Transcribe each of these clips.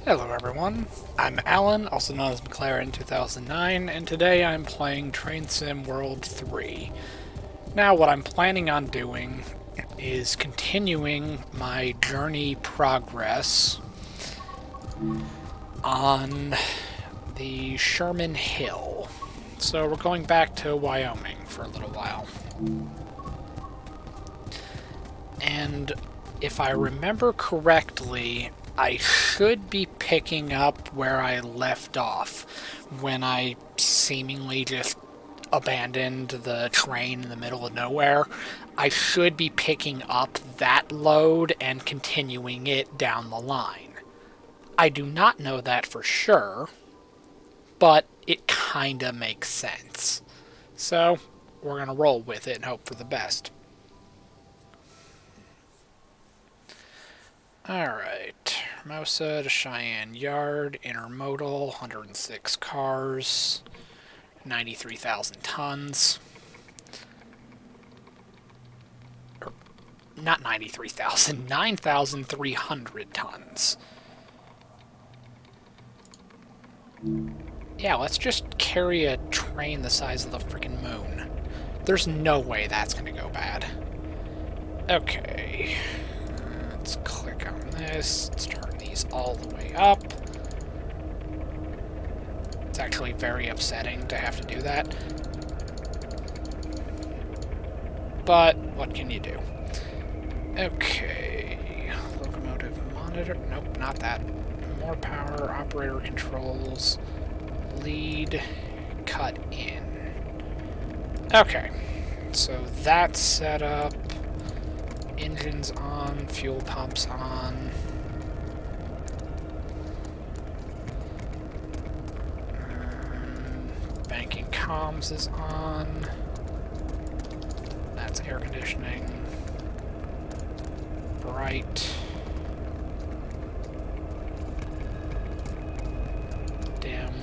Hello everyone, I'm Alan, also known as McLaren 2009, and today I'm playing Train Sim World 3. Now what I'm planning on doing is continuing my journey progress on the Sherman Hill. So we're going back to Wyoming for a little while. And if I remember correctly, I should be picking up where I left off when I seemingly just abandoned the train in the middle of nowhere. I should be picking up that load and continuing it down the line. I do not know that for sure, but it kinda makes sense. So, we're gonna roll with it and hope for the best. Alright, Hermosa to Cheyenne Yard, intermodal, 106 cars, 93,000 tons. Or, not 93,000, 9,300 tons. Yeah, let's just carry a train the size of the freaking moon. There's no way that's gonna go bad. Okay. Let's click on this. Let's turn these all the way up. It's actually very upsetting to have to do that. But what can you do? Okay. Locomotive monitor. Nope, not that. More power, operator controls, lead, cut in. Okay. So that's set up. Engines on, fuel pumps on. Banking comms is on. That's air conditioning. Bright. Dim.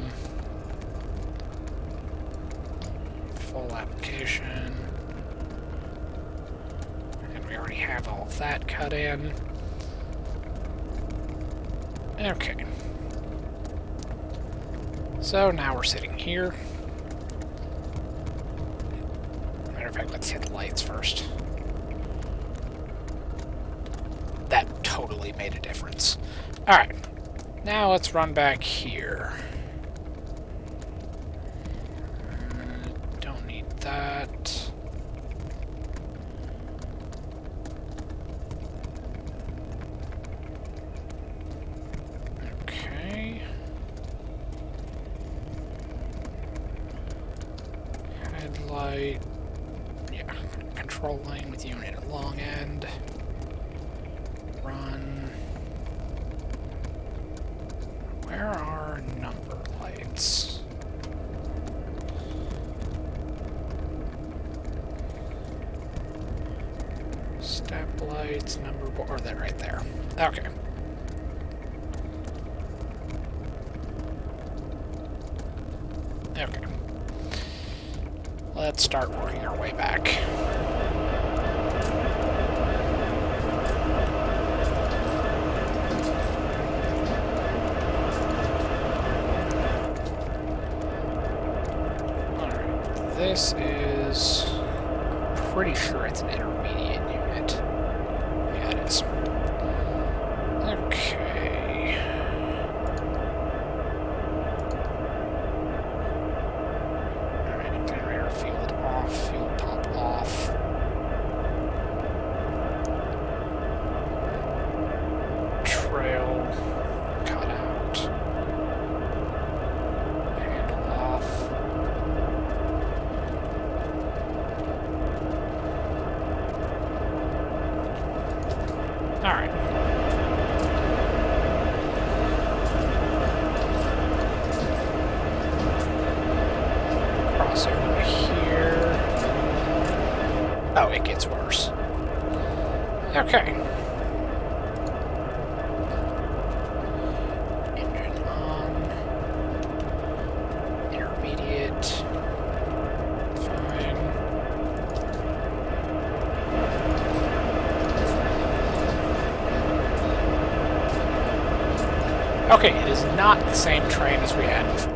Full application. We already have all of that cut in. Okay. So now we're sitting here. Matter of fact, let's hit the lights first. That totally made a difference. Alright. Now let's run back here. Don't need that. Headlight, yeah, controlling with unit at long end, run, where are number lights? Step lights, number board, or they're right there, okay. Okay. Let's start working our way back. Alright, this is... I'm pretty sure it's an intermediate unit. Yeah, it is. Okay. Fuel pump off. Trail cut out. Handle off. Alright. Cross over here. Oh, it gets worse. Okay. Engine on. Intermediate. Fine. Okay, it is not the same train as we had before.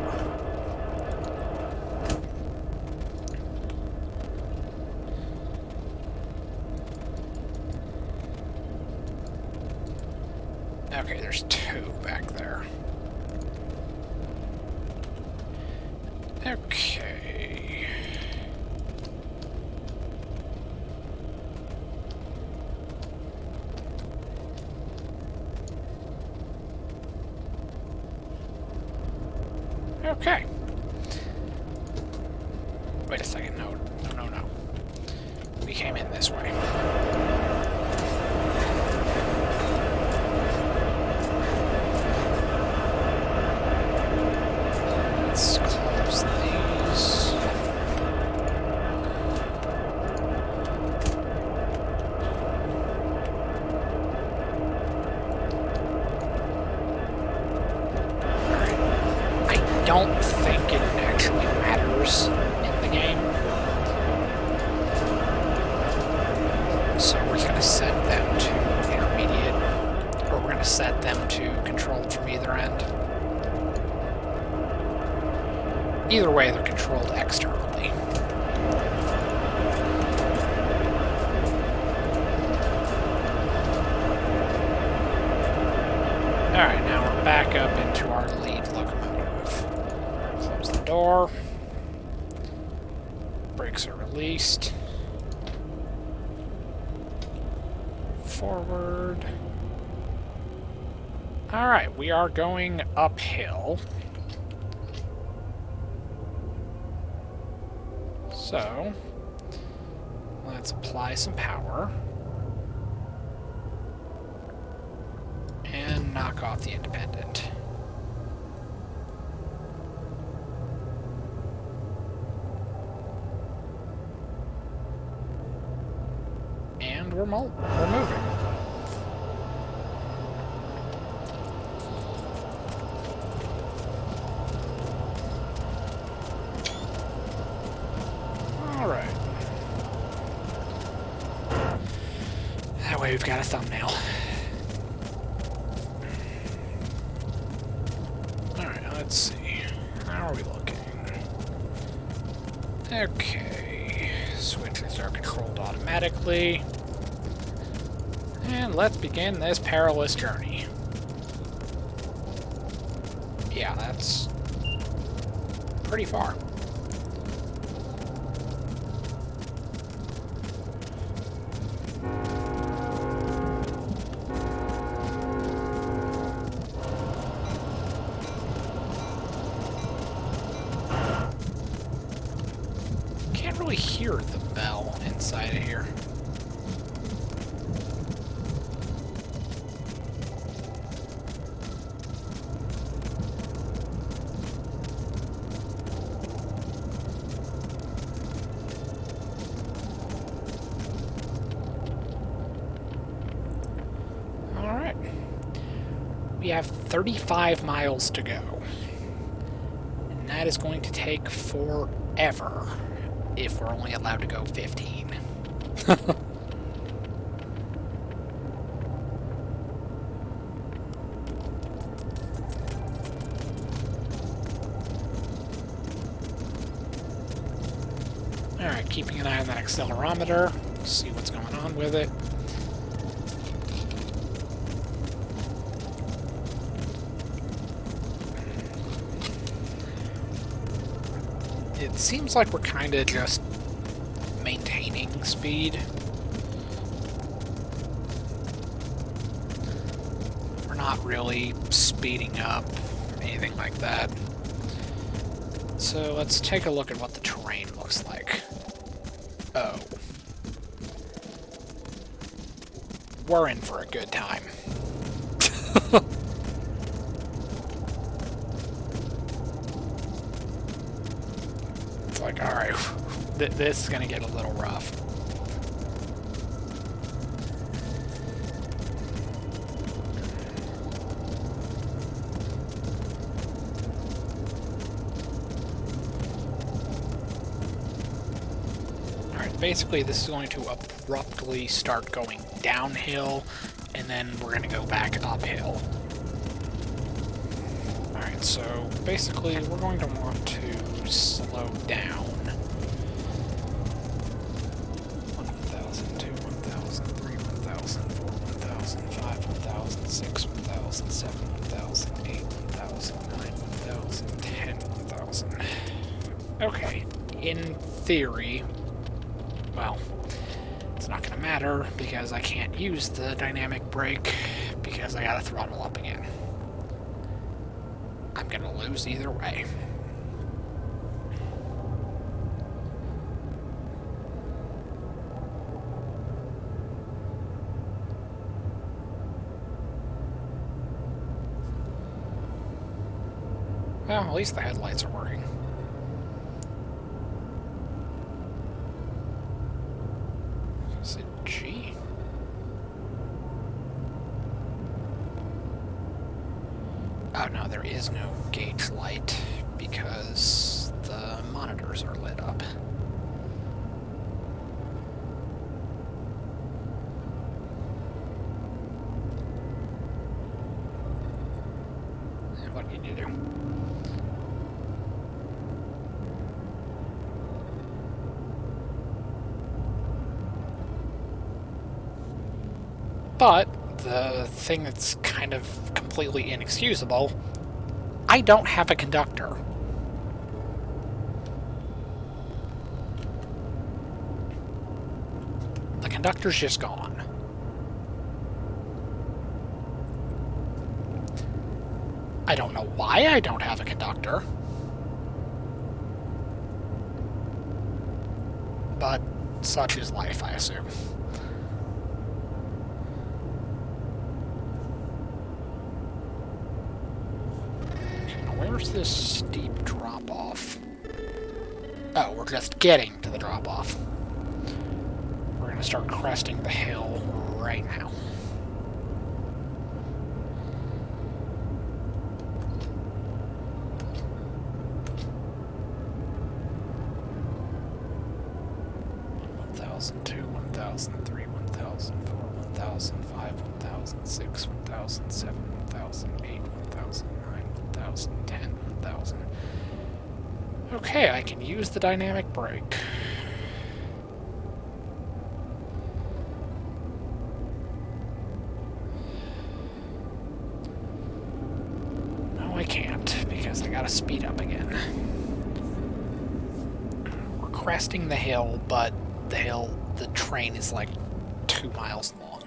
Okay, there's two back there. Okay. Okay. Wait a second. No. We came in this way. Let's close these. Alright. I don't think it actually matters in the game. So we're just going to set them to intermediate, or we're going to set them to controlled from either end. Either way, they're controlled externally. Alright, now we're back up into our lead locomotive. Close the door. Brakes are released. Forward. Alright, we are going uphill. So, let's apply some power. And knock off the independent. And we're moving. Alright. That way we've got a thumbnail. Alright, let's see. How are we looking? Okay. Switches are controlled automatically. And let's begin this perilous journey. Yeah, that's pretty far. Can't really hear the bell inside of here. Alright. We have 35 miles to go. And that is going to take forever if we're only allowed to go 15. Alright, keeping an eye on that accelerometer, see what's going on with it. It seems like we're kind of just maintaining speed. We're not really speeding up, anything like that. So let's take a look at what the terrain looks like. Oh. We're in for a good time. Like, alright, this is going to get a little rough. Alright, basically this is going to abruptly start going downhill, and then we're going to go back uphill. so basically we're going to want to slow down. 1,000, 2, 1,000, 3, 1,000, 4, 1,000, 5, 1,000, 6, 1,000, 7, 1,000, 8, 1,000, 9, 1,000, 10, 1,000. Okay, in theory, well, it's not going to matter because I can't use the dynamic brake because I got to throttle up again. I'm going to lose either way. Well, at least the headlights are working. Is it G? Oh no, there is no gauge light because the monitors are lit up. What do you need to do? But the thing that's kind of completely inexcusable, I don't have a conductor. The conductor's just gone. I don't know why I don't have a conductor. But such is life, I assume. Where's this steep drop-off? Oh, we're just getting to the drop-off. We're going to start cresting the hill right now. $1,002, $1,003, $1,004, $1,005, $1,006, $1,007, $1,008, $1,009, $1,010, $1,000. Okay, I can use the dynamic brake. No, I can't, because I gotta speed up again. We're cresting the hill, but the train is like 2 miles long.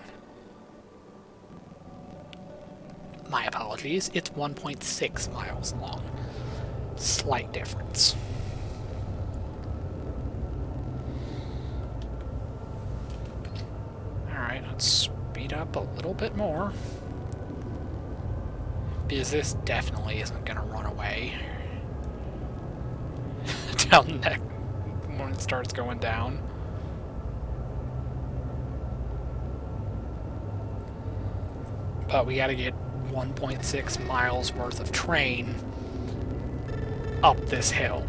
My apologies, it's 1.6 miles long. Slight difference. Alright, let's speed up a little bit more. Because this definitely isn't going to run away. Down neck when it starts going down. But we gotta get 1.6 miles worth of train up this hill.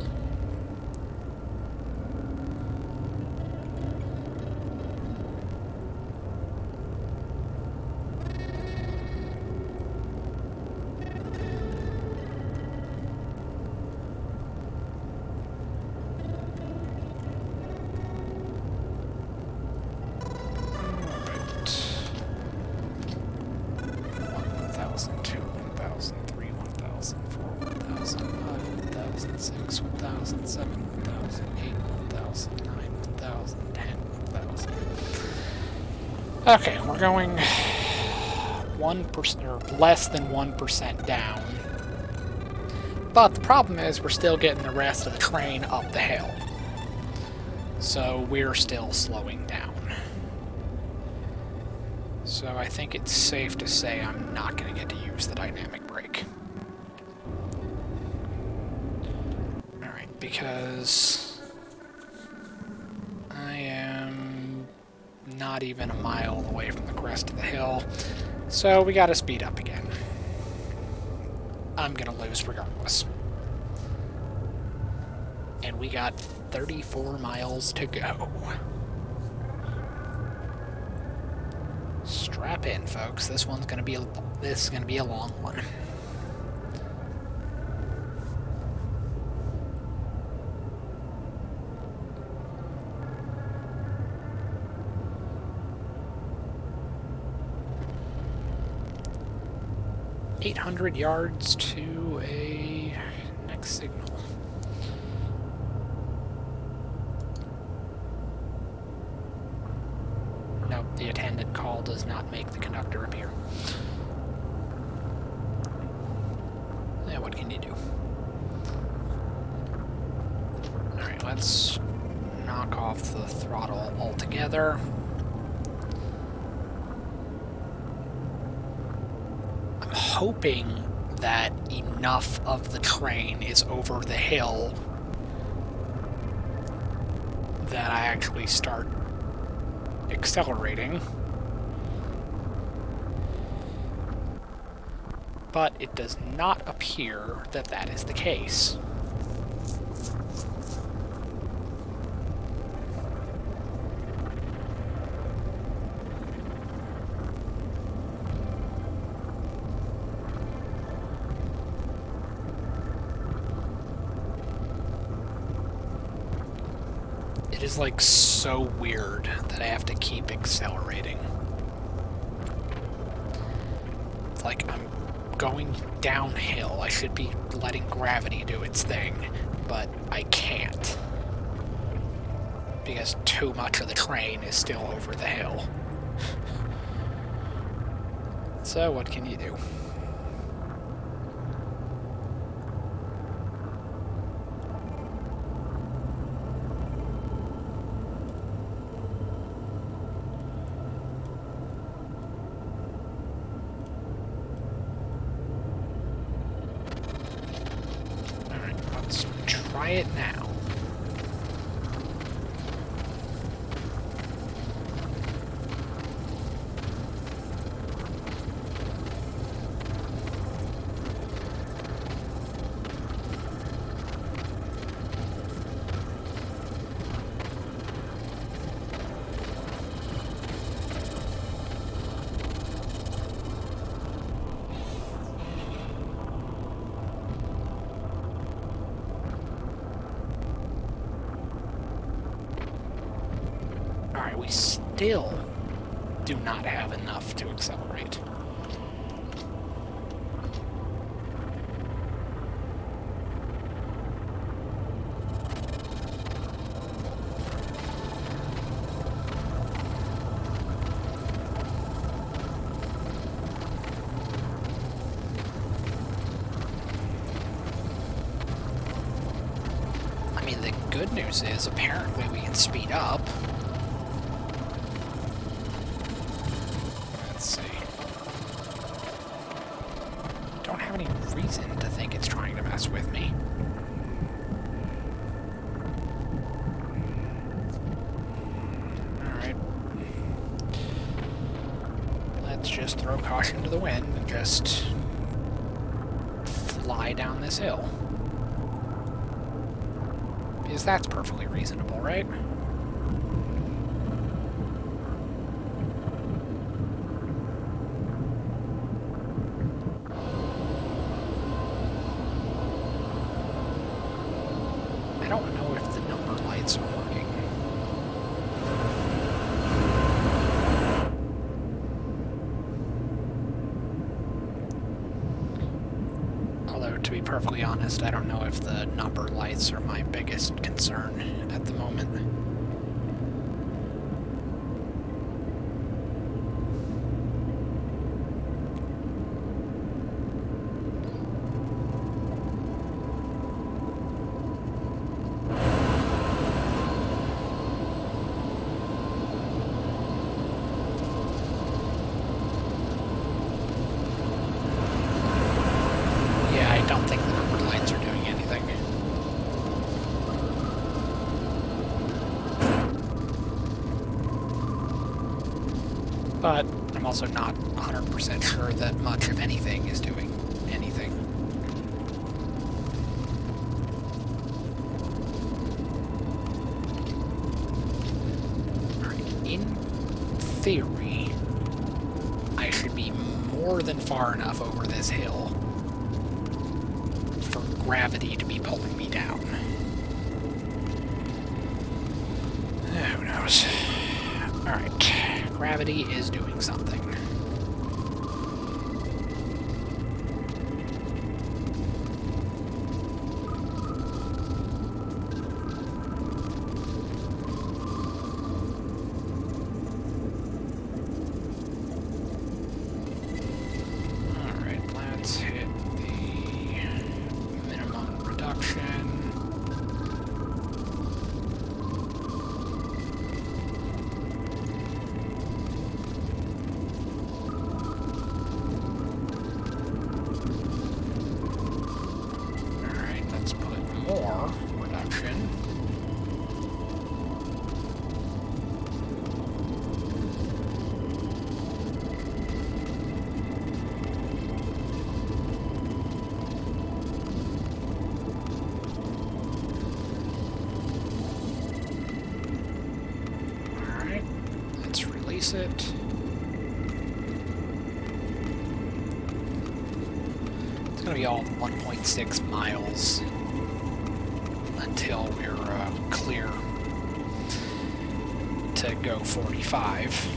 Okay, we're going 1% or less than 1% down. But the problem is we're still getting the rest of the train up the hill. So we're still slowing down. So I think it's safe to say I'm not going to get to use the dynamic brake. Alright, because I am not even a mile away from the crest of the hill, so we gotta speed up again. I'm gonna lose regardless. And we got 34 miles to go. Strap in, folks. This is gonna be a long one. 800 yards to a next signal. Nope, the attendant call does not make the conductor appear. Yeah, what can you do? Alright, let's knock off the throttle altogether. I'm hoping that enough of the train is over the hill that I actually start accelerating. But it does not appear that that is the case. It is like so weird that I have to keep accelerating. It's like I'm going downhill. I should be letting gravity do its thing, but I can't. Because too much of the train is still over the hill. So what can you do? Try it now. We still do not have enough to accelerate. I mean, the good news is apparently we can speed up. Any reason to think it's trying to mess with me. Alright. Let's just throw caution to the wind and just fly down this hill. Because that's perfectly reasonable, right? I don't know if the number lights are working. Although, to be perfectly honest, I don't know if the number lights are my biggest concern at the moment. I don't think the numbered lights are doing anything. But I'm also not 100% sure that much of anything is doing anything. Alright, in theory, I should be more than far enough over this hill for gravity to be pulling me down. Who knows? Alright, gravity is doing something. release it. It's going to be all 1.6 miles until we're clear to go 45.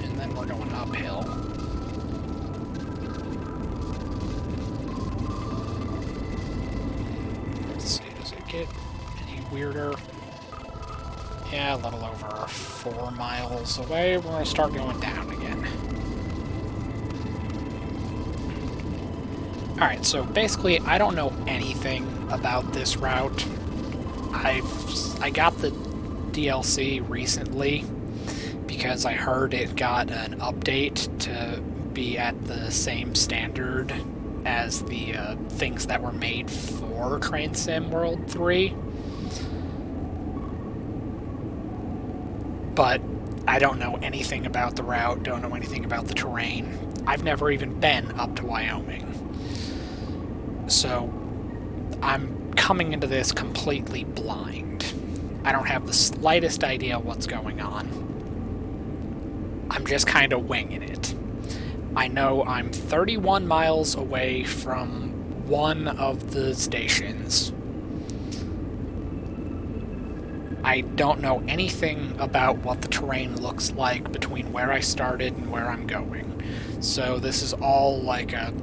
And then we're going uphill. Let's see, does it get any weirder? Yeah, a little over 4 miles away. We're going to start going down again. Alright, so basically, I don't know anything about this route. I got the DLC recently because I heard it got an update to be at the same standard as the things that were made for Train Sim World 3. But I don't know anything about the route, don't know anything about the terrain. I've never even been up to Wyoming. So I'm coming into this completely blind. I don't have the slightest idea what's going on. I'm just kind of winging it. I know I'm 31 miles away from one of the stations. I don't know anything about what the terrain looks like between where I started and where I'm going. So this is all like a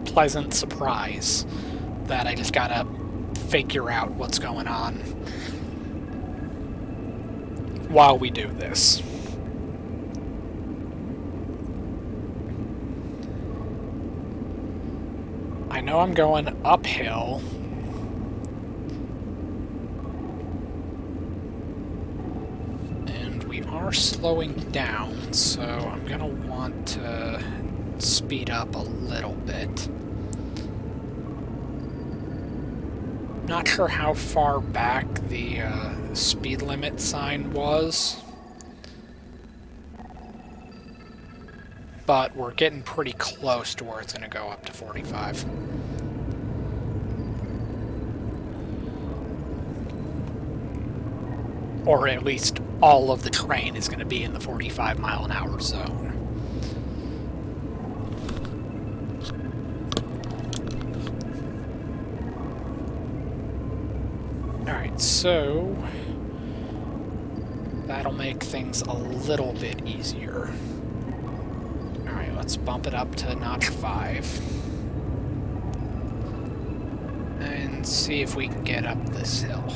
pleasant surprise that I just gotta figure out what's going on while we do this. I know I'm going uphill. Are slowing down, so I'm gonna want to speed up a little bit. Not sure how far back the speed limit sign was, but we're getting pretty close to where it's gonna go up to 45. Or at least all of the terrain is going to be in the 45 mile an hour zone. Alright, so that'll make things a little bit easier. Alright, let's bump it up to notch 5. And see if we can get up this hill.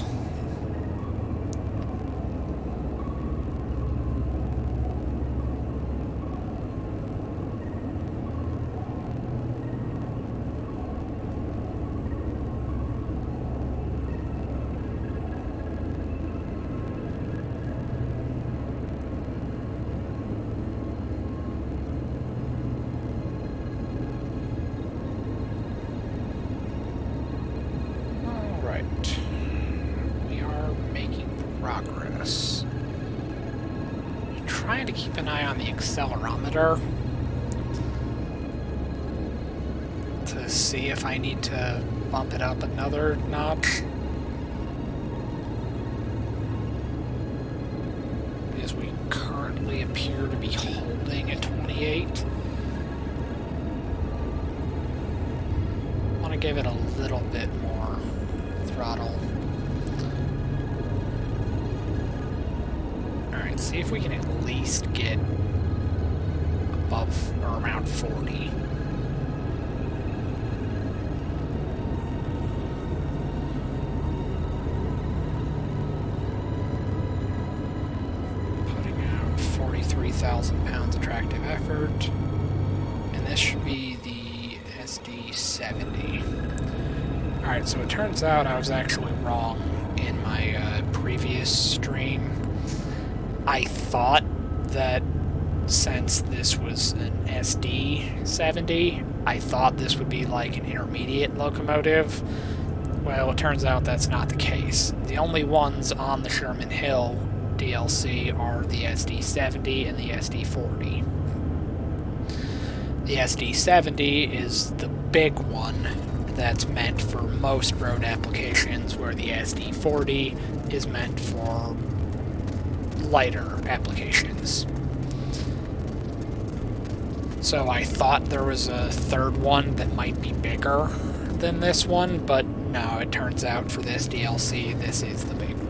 Progress. I'm trying to keep an eye on the accelerometer to see if I need to bump it up another notch. Because we currently appear to be holding at 28. I want to give it a little bit more throttle. See if we can at least get above or around 40. Putting out 43,000 pounds of tractive effort. And this should be the SD70. Alright, so it turns out I was actually wrong in my previous stream. I thought that since this was an SD70, I thought this would be like an intermediate locomotive. Well, it turns out that's not the case. The only ones on the Sherman Hill DLC are the SD70 and the SD40. The SD70 is the big one that's meant for most road applications, where the SD40 is meant for lighter applications. So I thought there was a third one that might be bigger than this one, but no, it turns out for this DLC, this is the big one.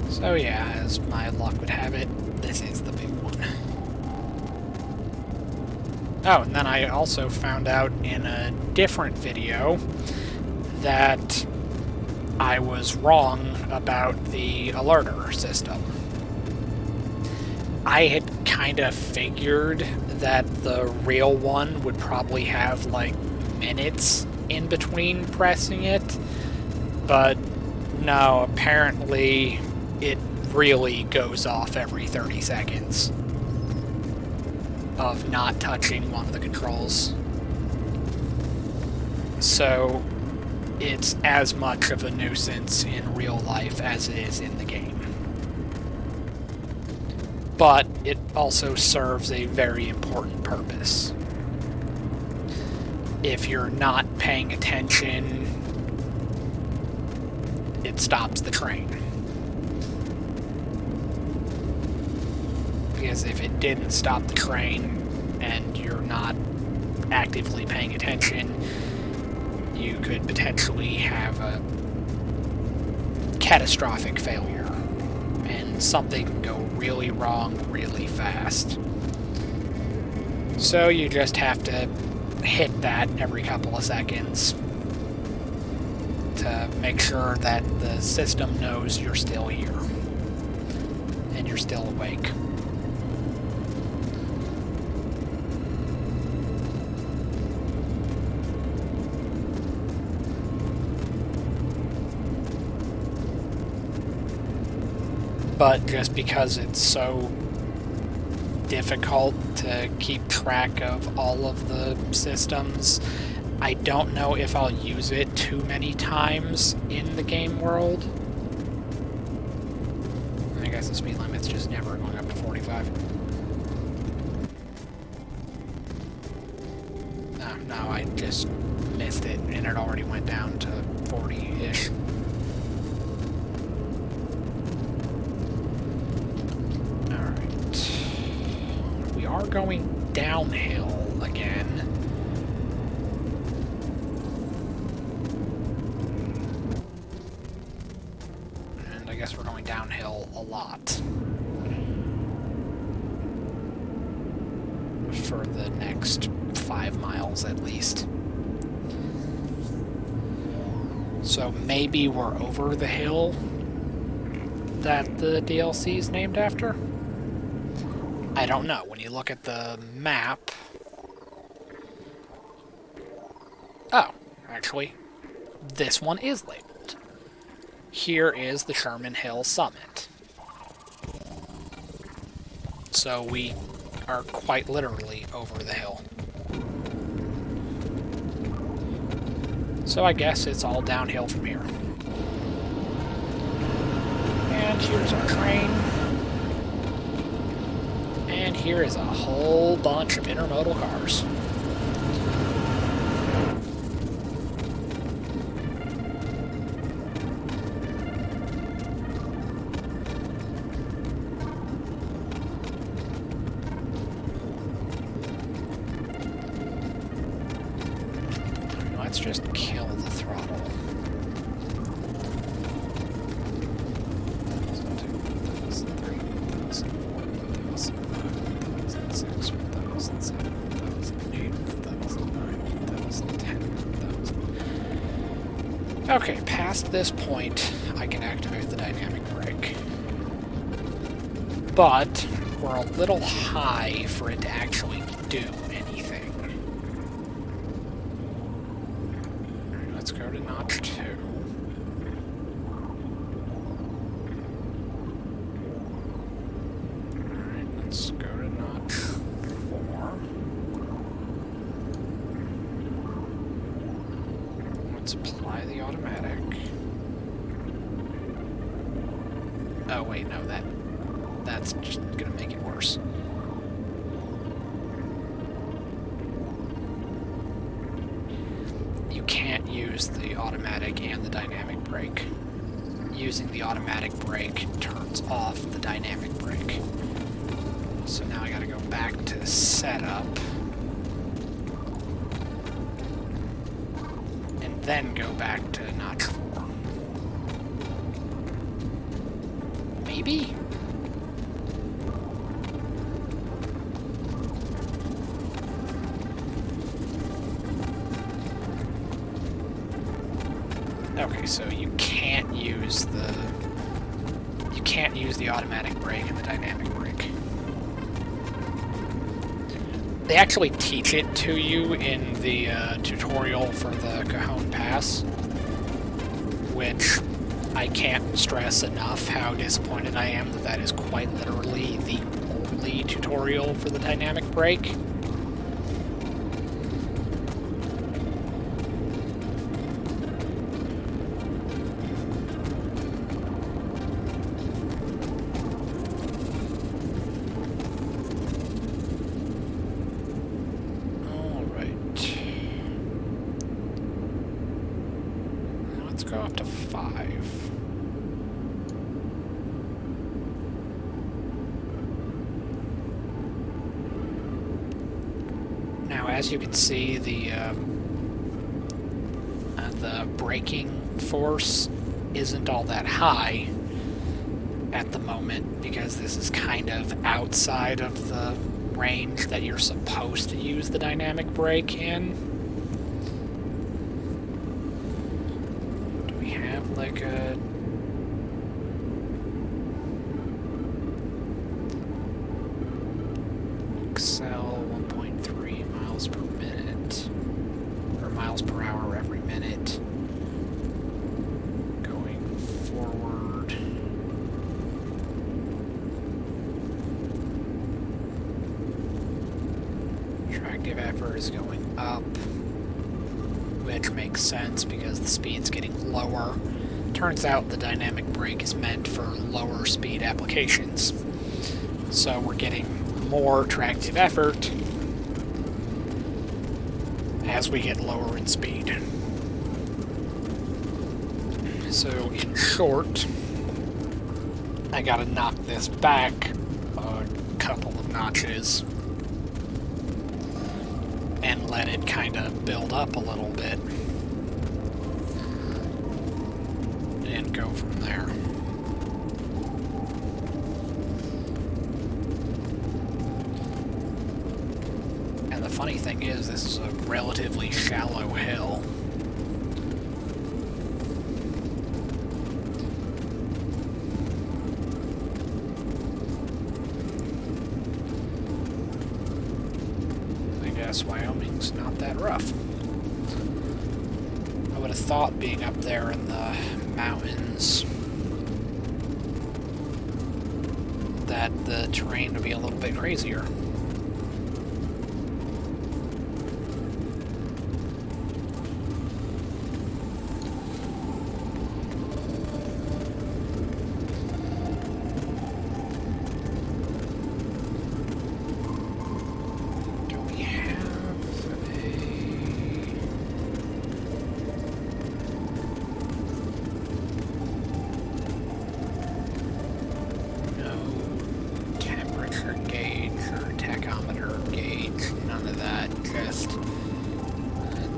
So yeah, as my luck would have it, this is the big one. Oh, and then I also found out in a different video that I was wrong about the alerter system. I had kind of figured that the real one would probably have like minutes in between pressing it, but no, apparently it really goes off every 30 seconds of not touching one of the controls. So it's as much of a nuisance in real life as it is in the game. But it also serves a very important purpose. If you're not paying attention, it stops the train. Because if it didn't stop the train and you're not actively paying attention, you could potentially have a catastrophic failure, and something can go really wrong really fast. So you just have to hit that every couple of seconds to make sure that the system knows you're still here and you're still awake. But just because it's so difficult to keep track of all of the systems, I don't know if I'll use it too many times in the game world. I guess the speed limit's just never going up to 45. No, I just missed it, and it already went down to 40-ish. Are going downhill again. And I guess we're going downhill a lot. For the next 5 miles at least. So maybe we're over the hill that the DLC is named after? I don't know. When you look at the map... Oh, actually, this one is labeled. Here is the Sherman Hill Summit. So we are quite literally over the hill. So I guess it's all downhill from here. And here's our train. And here is a whole bunch of intermodal cars. Let's just kill the throttle. Okay, past this point, I can activate the dynamic brake. But we're a little high for it to actually do anything. Let's go to notch 2. try the automatic. Oh wait, no, that's just gonna make it worse. You can't use the automatic and the dynamic brake. Using the automatic brake turns off the dynamic brake. So now I gotta go back to setup. And then go back to notch 4. Maybe? Okay, so you can't use the automatic brake and the dynamic brake. They actually teach it to you in the tutorial for the Cajon Pass, which I can't stress enough how disappointed I am that that is quite literally the only tutorial for the dynamic brake. Go up to 5. Now, as you can see, the braking force isn't all that high at the moment because this is kind of outside of the range that you're supposed to use the dynamic brake in. Like a Excel 1.3 miles per minute, or miles per hour every minute, going forward. Tractive effort is going up, which makes sense because the speed's getting lower. Turns out the dynamic brake is meant for lower speed applications. So we're getting more tractive effort as we get lower in speed. So in short, I gotta knock this back a couple of notches and let it kind of build up a little bit. And go from there. And the funny thing is, this is a relatively shallow hill. I guess Wyoming's not that rough. I would have thought being up there in the mountains that the terrain would be a little bit crazier.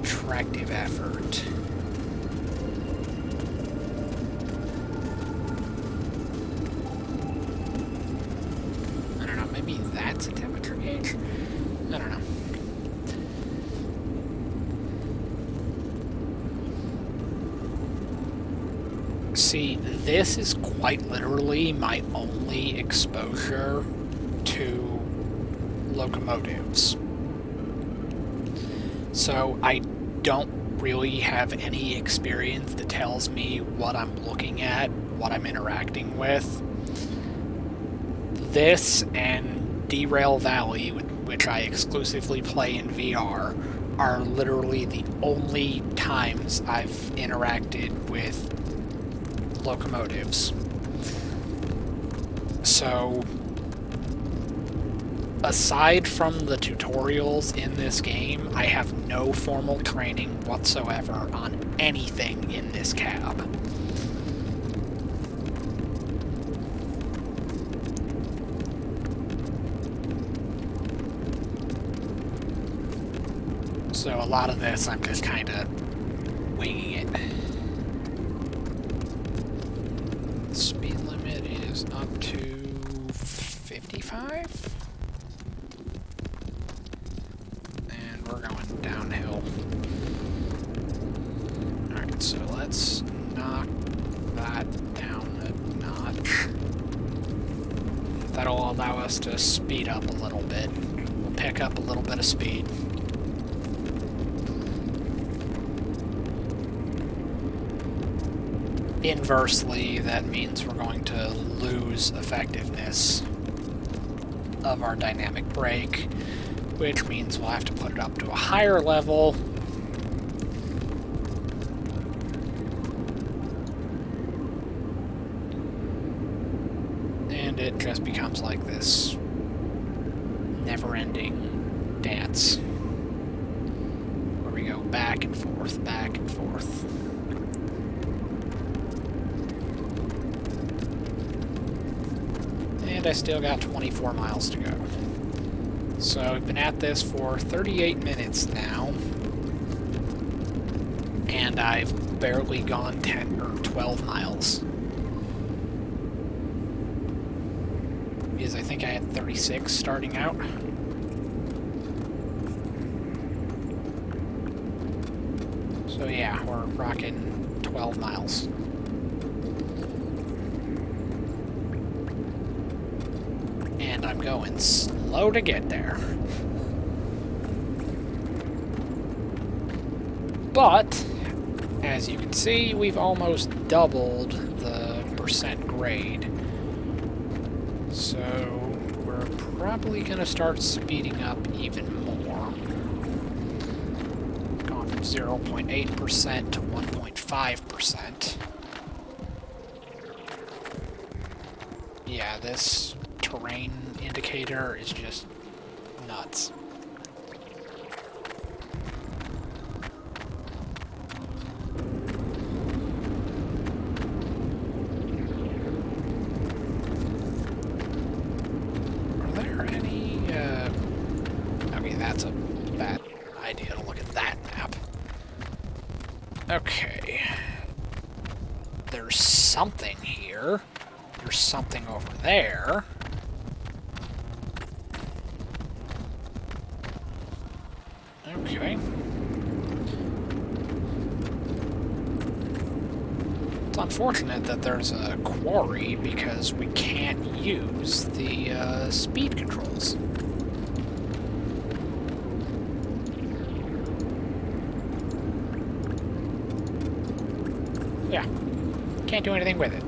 Tractive effort. I don't know, maybe that's a temperature gauge? I don't know. See, this is quite literally my only exposure to locomotives. So I don't really have any experience that tells me what I'm looking at, what I'm interacting with. This and Derail Valley, which I exclusively play in VR, are literally the only times I've interacted with locomotives. So, aside from the tutorials in this game, I have no formal training whatsoever on anything in this cab. So a lot of this, I'm just kind of winging it. The speed limit is up to 55? And we're going downhill. Alright, so let's knock that down a notch. That'll allow us to speed up a little bit. We'll pick up a little bit of speed. Inversely, that means we're going to lose effectiveness of our dynamic brake, which means we'll have to put it up to a higher level. And it just becomes like this never-ending dance where we go back and forth, back and forth. And I still got 24 miles to go. So I've been at this for 38 minutes now, and I've barely gone 10 or 12 miles. Because I think I had 36 starting out. So yeah, we're rocking 12 miles. And I'm going slow to get there. But, as you can see, we've almost doubled the percent grade. So, we're probably going to start speeding up even more. Gone from 0.8% to 1.5%. Yeah, this terrain indicator is just nuts. Are there any, okay, that's a bad idea to look at that map. Okay. There's something here. There's something over there. Okay. It's unfortunate that there's a quarry because we can't use the speed controls. Yeah. Can't do anything with it.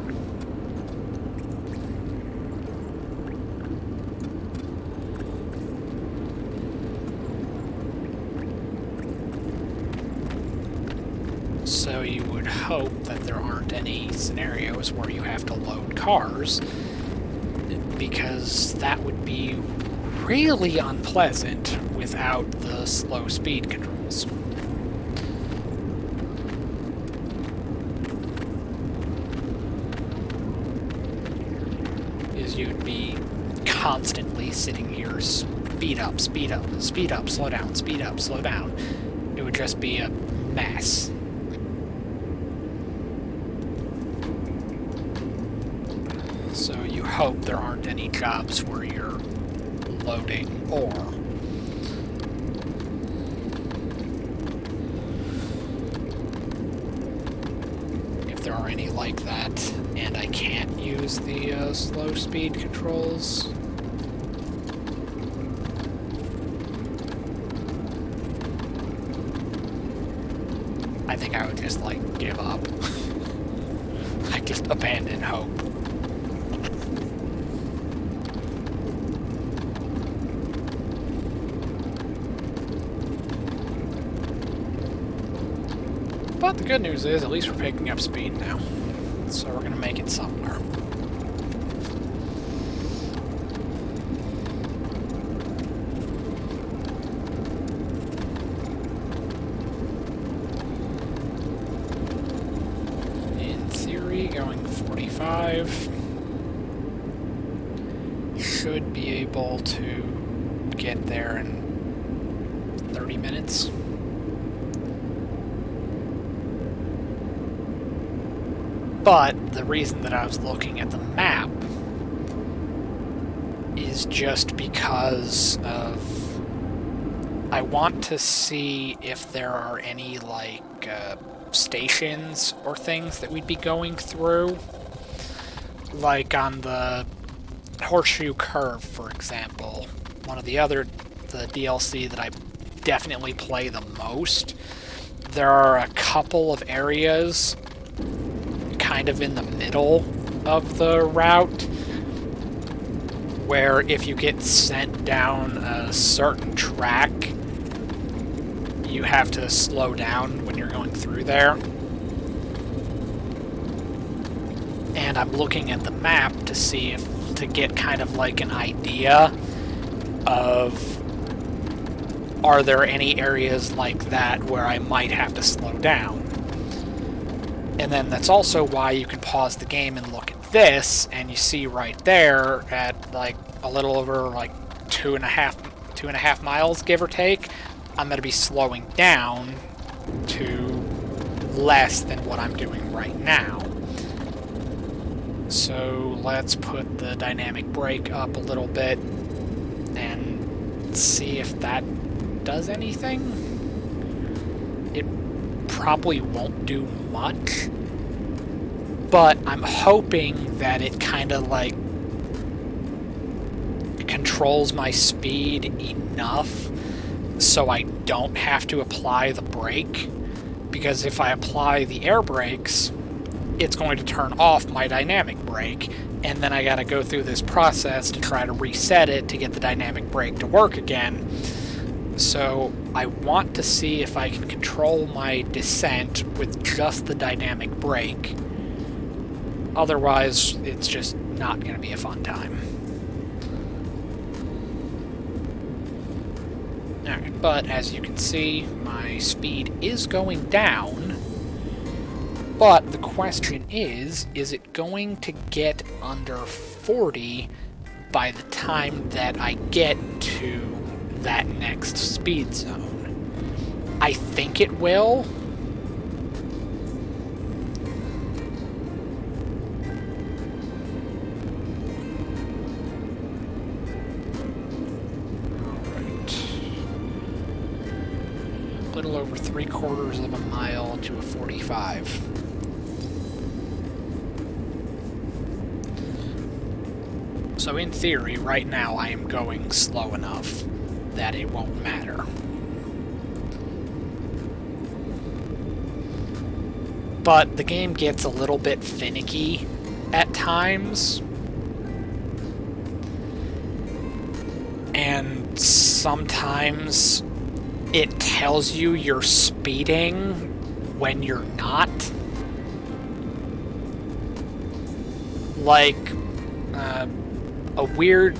So you would hope that there aren't any scenarios where you have to load cars, because that would be really unpleasant without the slow speed controls. Is you'd be constantly sitting here, speed up, speed up, speed up, slow down, speed up, slow down. It would just be a mess. So you hope there aren't any jobs where you're loading ore. If there are any like that, and I can't use the slow speed controls, I think I would just, like, give up. I just abandon hope. But the good news is, at least we're picking up speed now. So we're going to make it somewhere. In theory, going 45. Should be able to get there in 30 minutes. But the reason that I was looking at the map is just because of I want to see if there are any like stations or things that we'd be going through, like on the Horseshoe Curve, for example. One of the DLC that I definitely play the most. There are a couple of areas kind of in the middle of the route where if you get sent down a certain track, you have to slow down when you're going through there. And I'm looking at the map to get kind of like an idea of, are there any areas like that where I might have to slow down? And then that's also why you can pause the game and look at this, and you see right there at like a little over like two and a half miles, give or take, I'm going to be slowing down to less than what I'm doing right now. So let's put the dynamic brake up a little bit and see if that does anything. It probably won't do much, but I'm hoping that it kind of like controls my speed enough so I don't have to apply the brake, because if I apply the air brakes, it's going to turn off my dynamic brake, and then I gotta go through this process to try to reset it to get the dynamic brake to work again. So I want to see if I can control my descent with just the dynamic brake. Otherwise, it's just not going to be a fun time. Alright, but as you can see, my speed is going down. But the question is it going to get under 40 by the time that I get to that next speed zone? I think it will. Alright. A little over 3/4 of a mile to a 45. So in theory, right now I am going slow enough that it won't matter. But the game gets a little bit finicky at times. And sometimes it tells you you're speeding when you're not. Like, a weird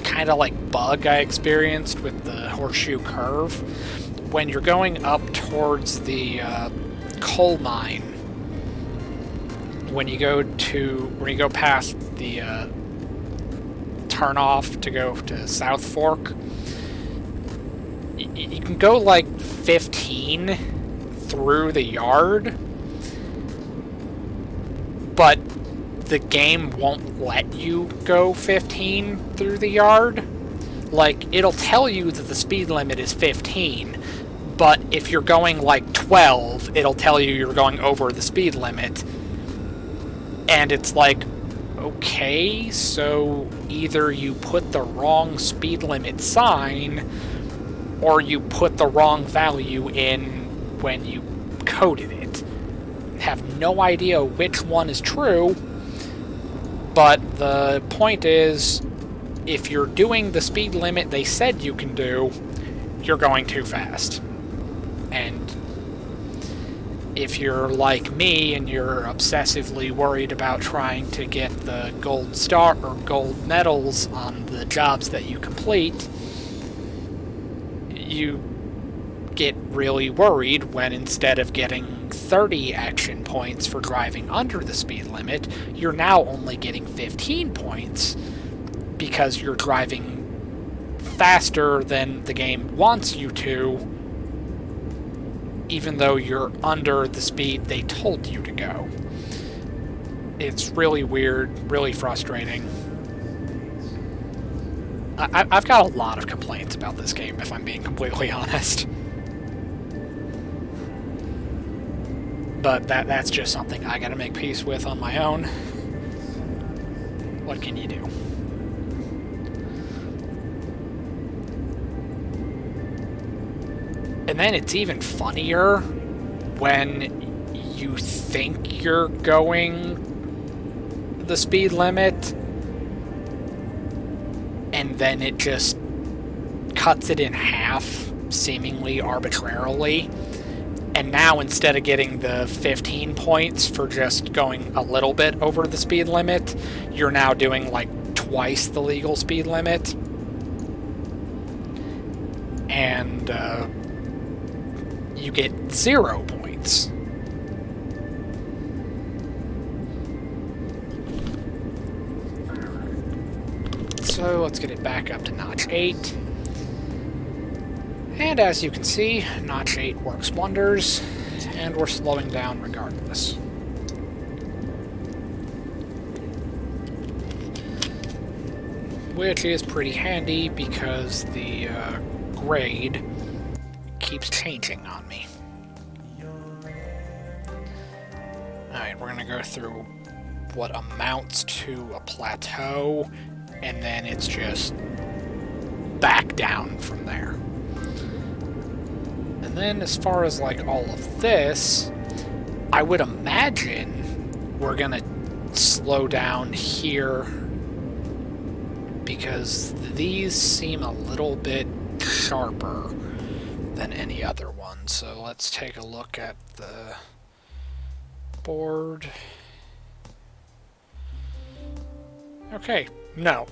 kind of like bug I experienced with the Horseshoe Curve. When you're going up towards the coal mine, when you go past the turnoff to go to South Fork, you can go like 15 through the yard, but the game won't let you go 15 through the yard. Like, it'll tell you that the speed limit is 15, but if you're going like 12, it'll tell you you're going over the speed limit. And it's like, okay, so either you put the wrong speed limit sign, or you put the wrong value in when you coded it. Have no idea which one is true. But the point is, if you're doing the speed limit they said you can do, you're going too fast. And if you're like me and you're obsessively worried about trying to get the gold star or gold medals on the jobs that you complete, you get really worried when instead of getting 30 action points for driving under the speed limit, you're now only getting 15 points because you're driving faster than the game wants you to, even though you're under the speed they told you to go. It's really weird, really frustrating. I've got a lot of complaints about this game, if I'm being completely honest. But that's just something I gotta make peace with on my own. What can you do? And then it's even funnier when you think you're going the speed limit and then it just cuts it in half, seemingly arbitrarily. And now instead of getting the 15 points for just going a little bit over the speed limit, you're now doing like twice the legal speed limit. And you get 0 points. So let's get it back up to notch 8. And as you can see, notch 8 works wonders, and we're slowing down regardless. Which is pretty handy because the grade keeps changing on me. Alright, we're gonna go through what amounts to a plateau, and then it's just back down from there. And then as far as like all of this, I would imagine we're gonna slow down here because these seem a little bit sharper than any other one. So let's take a look at the board. Okay, no.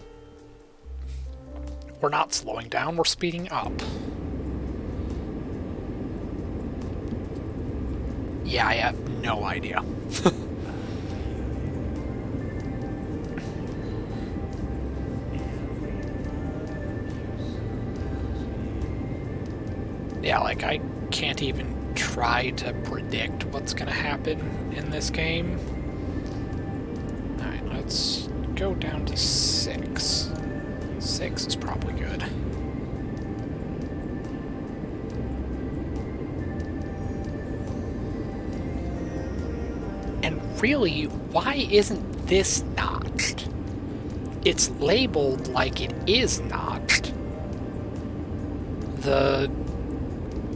We're not slowing down, we're speeding up. Yeah, I have no idea. Yeah, like, I can't even try to predict what's gonna happen in this game. Alright, let's go down to 6. 6 is probably good. And really, why isn't this notched? It's labeled like it is notched. The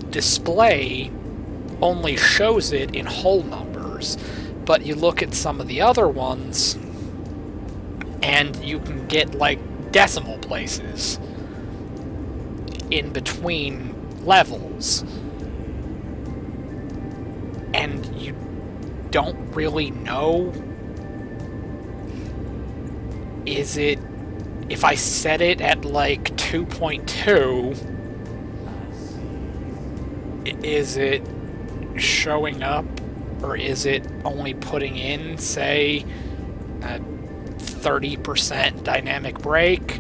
display only shows it in whole numbers, but you look at some of the other ones and you can get like decimal places in between levels, and you don't really know, is it, if I set it at like 2.2, is it showing up, or is it only putting in, say, a 30% dynamic brake,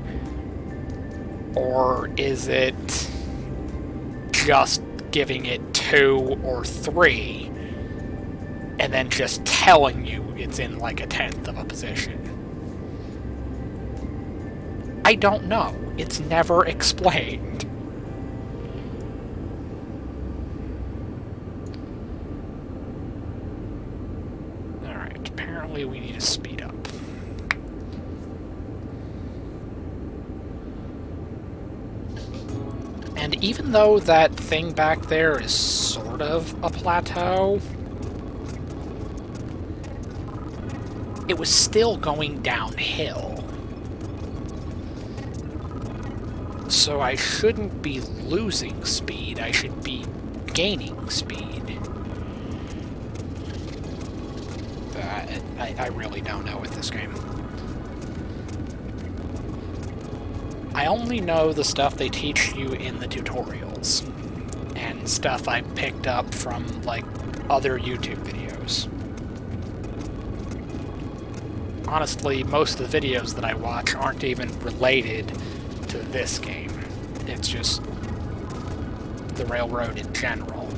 or is it just giving it 2 or 3 and then just telling you it's in like a 1/10 of a position? I don't know. It's never explained. Alright, apparently we need to speed up. And even though that thing back there is sort of a plateau, it was still going downhill. So I shouldn't be losing speed, I should be gaining speed. I really don't know with this game. I only know the stuff they teach you in the tutorials, and stuff I picked up from, like, other YouTube videos. Honestly, most of the videos that I watch aren't even related to this game. It's just the railroad in general.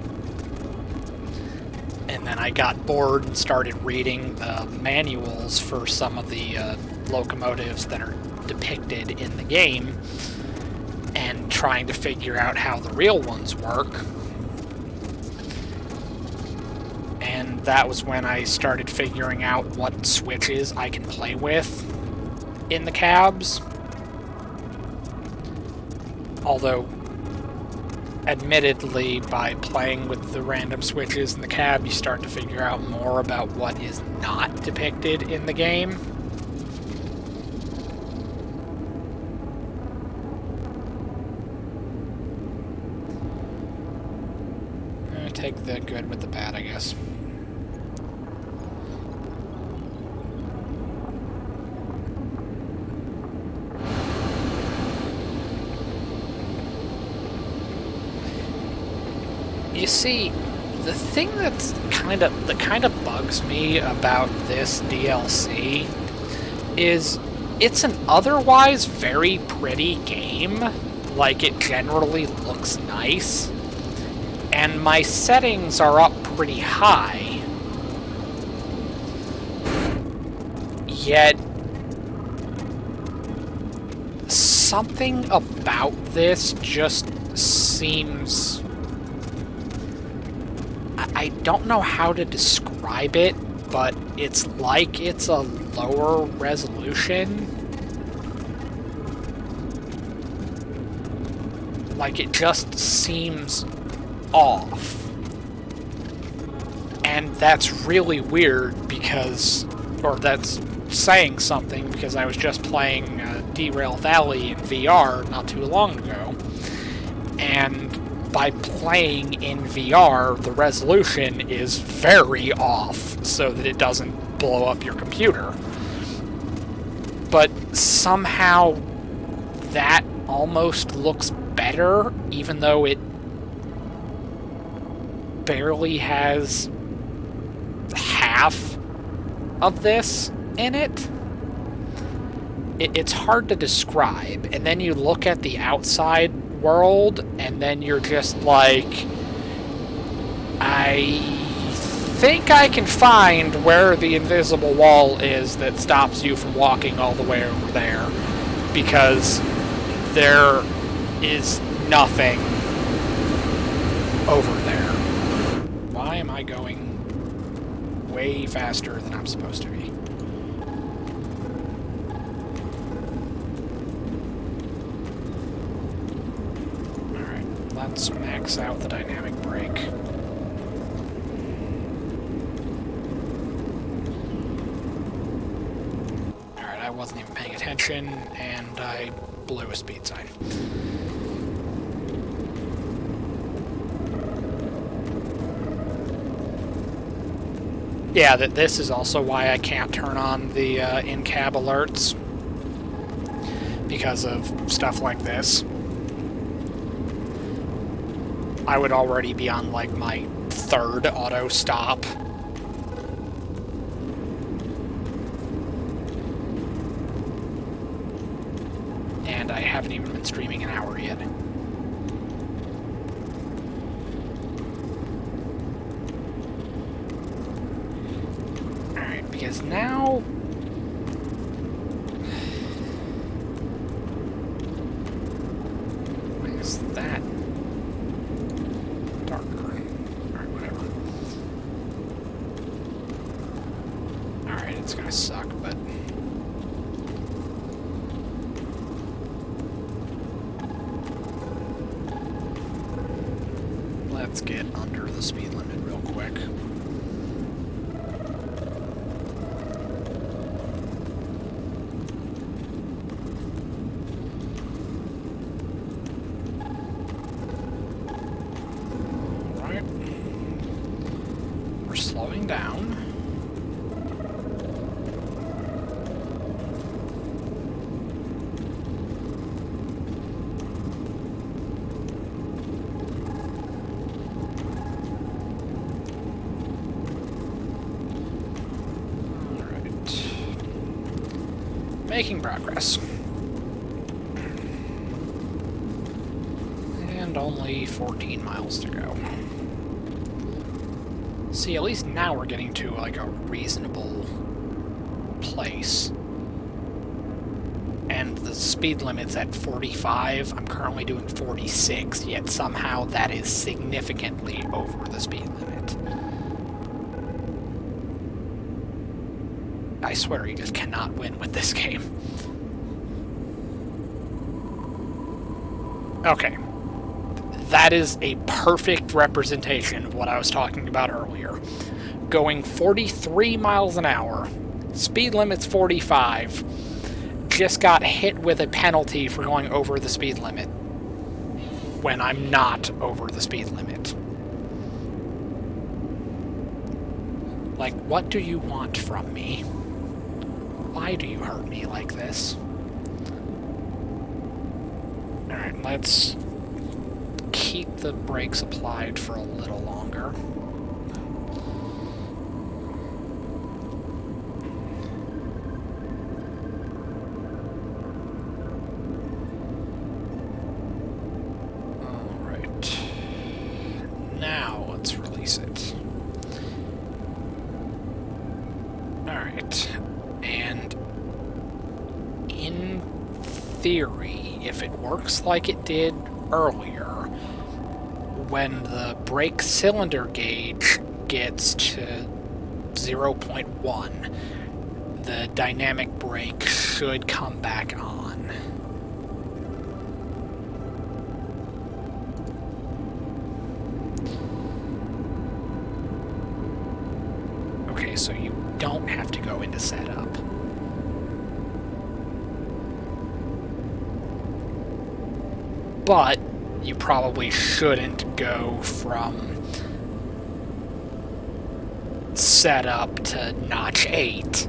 And then I got bored and started reading the manuals for some of the locomotives that are depicted in the game and trying to figure out how the real ones work. And that was when I started figuring out what switches I can play with in the cabs. Although, admittedly, by playing with the random switches in the cab, you start to figure out more about what is not depicted in the game. Take the good with the bad, I guess. You see, the thing that kind of bugs me about this DLC is it's an otherwise very pretty game. Like, it generally looks nice. And my settings are up pretty high. Yet, something about this just seems... I don't know how to describe it, but it's like it's a lower resolution. Like, it just seems off. And that's really weird because, or that's saying something, because I was just playing Derail Valley in VR not too long ago, and by playing in VR, the resolution is very off so that it doesn't blow up your computer. But somehow that almost looks better, even though it barely has half of this in it. It's hard to describe. And then you look at the outside world, and then you're just like, I think I can find where the invisible wall is that stops you from walking all the way over there, because there is nothing over there. Why am I going way faster than I'm supposed to be? Alright, let's max out the dynamic brake. Alright, I wasn't even paying attention, and I blew a speed sign. Yeah, this is also why I can't turn on the in-cab alerts, because of stuff like this. I would already be on, like, my third auto stop. And I haven't even been streaming an hour yet. Alright, because now... Why is that darker? Alright, whatever. Alright, it's gonna suck, but... Let's get under the speed limit real quick. Alright. We're slowing down. making progress. And only 14 miles to go. See, at least now we're getting to, like, a reasonable place. And the speed limit's at 45. I'm currently doing 46, yet somehow that is significantly over the speed limit. I swear you just cannot win with this game. Okay. That is a perfect representation of what I was talking about earlier. Going 43 miles an hour, speed limit's 45, just got hit with a penalty for going over the speed limit when I'm not over the speed limit. Like, what do you want from me? Why do you hurt me like this? Alright, let's keep the brakes applied for a little longer. Alright. Now let's release it. Alright. And in theory, if it works like it did earlier, when the brake cylinder gauge gets to 0.1, the dynamic brake should come back on. Okay, so you don't have to go into setup. But you probably shouldn't go from setup to notch 8.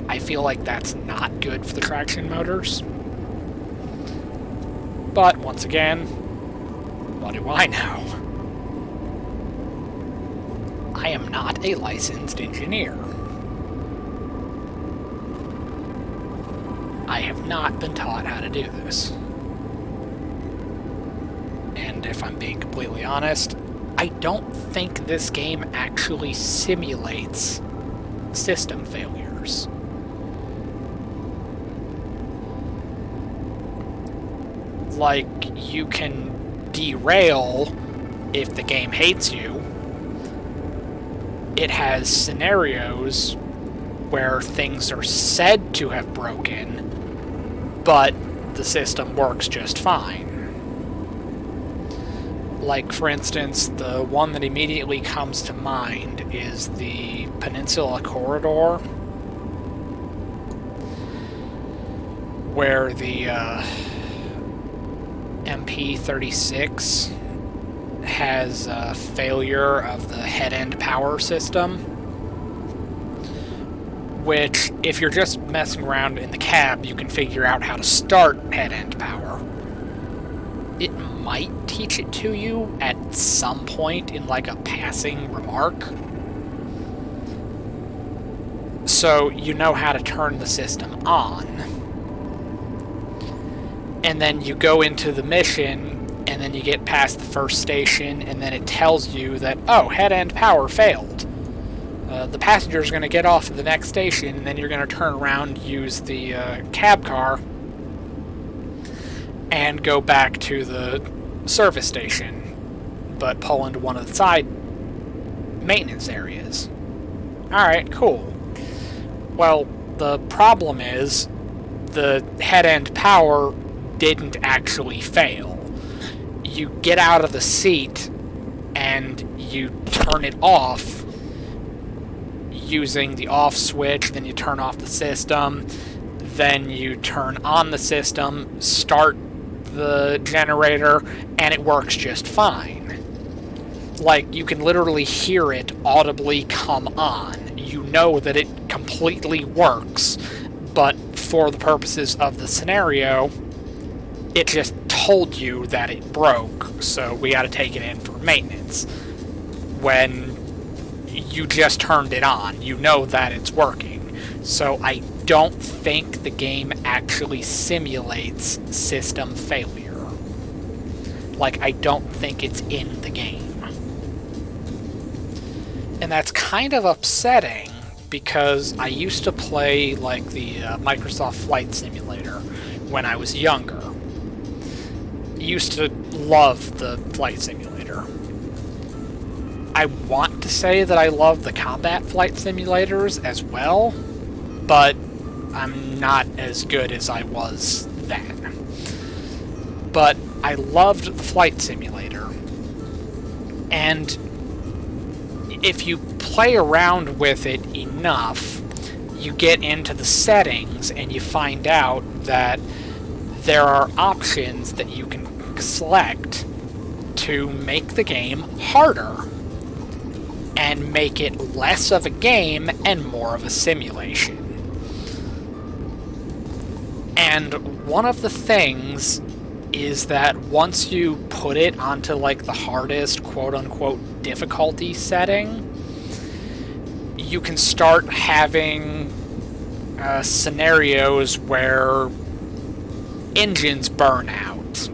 I feel like that's not good for the traction motors. But once again, what do I know? I am not a licensed engineer. I have not been taught how to do this. And if I'm being completely honest, I don't think this game actually simulates system failures. Like, you can derail if the game hates you. It has scenarios where things are said to have broken, but the system works just fine. Like, for instance, the one that immediately comes to mind is the Peninsula Corridor, where the MP36 has a failure of the head-end power system, which, if you're just messing around in the cab, you can figure out how to start head-end power. It might teach it to you at some point in, like, a passing remark. So you know how to turn the system on. And then you go into the mission, and then you get past the first station, and then it tells you that, oh, head-end power failed. The passenger's going to get off at the next station, and then you're going to turn around, use the cab car, and go back to the service station, but pull into one of the side maintenance areas. Alright, cool. Well, the problem is the head-end power didn't actually fail. You get out of the seat and you turn it off using the off switch, then you turn off the system, then you turn on the system, start the generator, and it works just fine. Like, you can literally hear it audibly come on. You know that it completely works, but for the purposes of the scenario, it just told you that it broke, so we gotta take it in for maintenance. When you just turned it on, you know that it's working. So I don't think the game actually simulates system failure. Like, I don't think it's in the game. And that's kind of upsetting, because I used to play, like, the Microsoft Flight Simulator when I was younger. I used to love the Flight Simulator. I want to say that I love the combat flight simulators as well, but I'm not as good as I was then. But I loved the flight simulator, and if you play around with it enough, you get into the settings and you find out that there are options that you can select to make the game harder and make it less of a game and more of a simulation. And one of the things is that once you put it onto, like, the hardest quote-unquote difficulty setting, you can start having scenarios where engines burn out,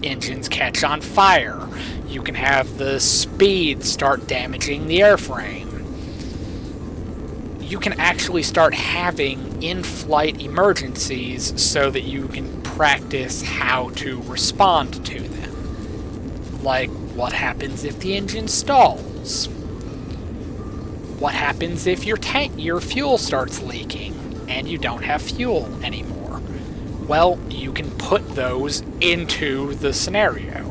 engines catch on fire, you can have the speed start damaging the airframe. You can actually start having in-flight emergencies so that you can practice how to respond to them. Like, what happens if the engine stalls? What happens if your fuel starts leaking and you don't have fuel anymore? Well, you can put those into the scenario.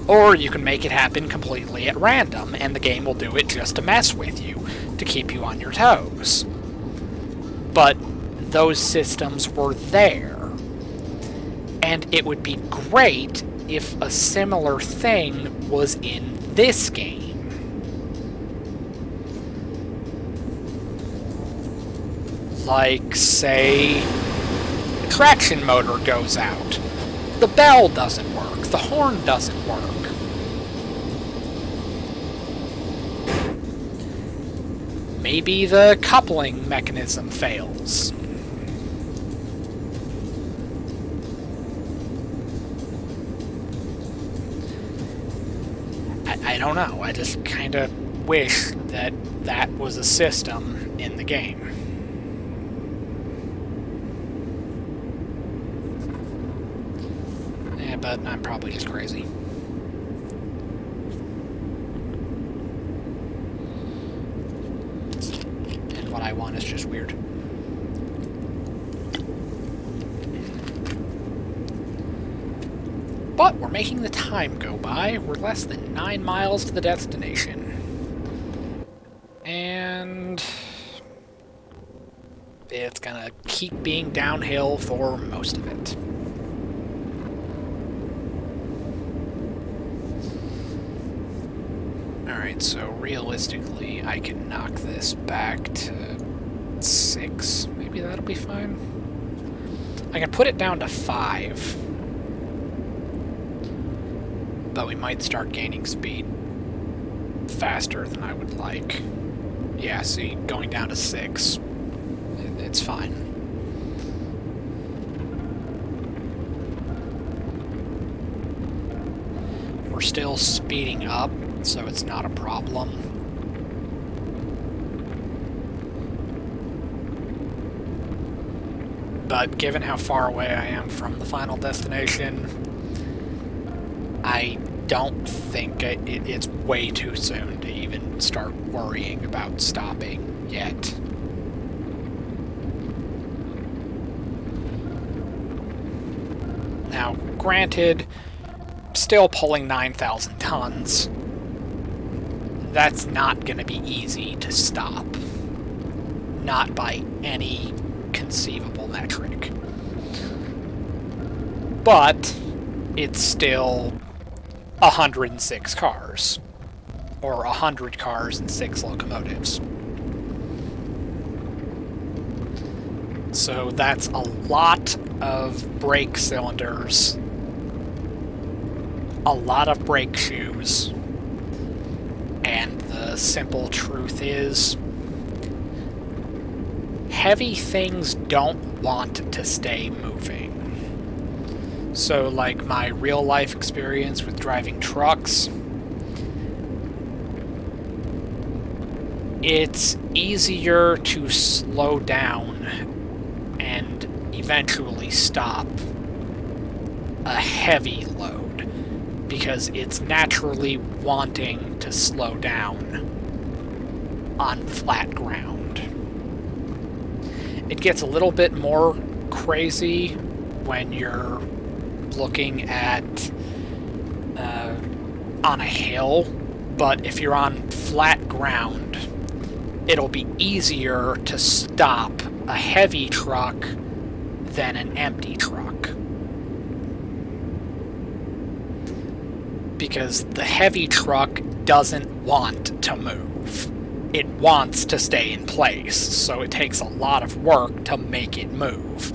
Or you can make it happen completely at random, and the game will do it just to mess with you, to keep you on your toes. But those systems were there. And it would be great if a similar thing was in this game. Like, say, the traction motor goes out. The bell doesn't work. The horn doesn't work. Maybe the coupling mechanism fails. I don't know. I just kind of wish that that was a system in the game. Yeah, but I'm probably just crazy. What I want is just weird. But we're making the time go by. We're less than 9 miles to the destination. And it's gonna keep being downhill for most of it. Alright, so realistically, I can knock this back to 6. Maybe that'll be fine. I can put it down to 5. But we might start gaining speed faster than I would like. Yeah, see, going down to 6. It's fine. We're still speeding up, so it's not a problem. But given how far away I am from the final destination, I don't think it's way too soon to even start worrying about stopping yet. Now, granted, still pulling 9,000 tons, that's not going to be easy to stop. Not by any conceivable metric. But it's still 106 cars. Or 100 cars and 6 locomotives. So that's a lot of brake cylinders, a lot of brake shoes, and the simple truth is, heavy things don't want to stay moving. So, like my real life experience with driving trucks, it's easier to slow down and eventually stop a heavy load because it's naturally wanting to slow down on flat ground. It gets a little bit more crazy when you're looking at on a hill, but if you're on flat ground, it'll be easier to stop a heavy truck than an empty truck. Because the heavy truck doesn't want to move. It wants to stay in place, so it takes a lot of work to make it move.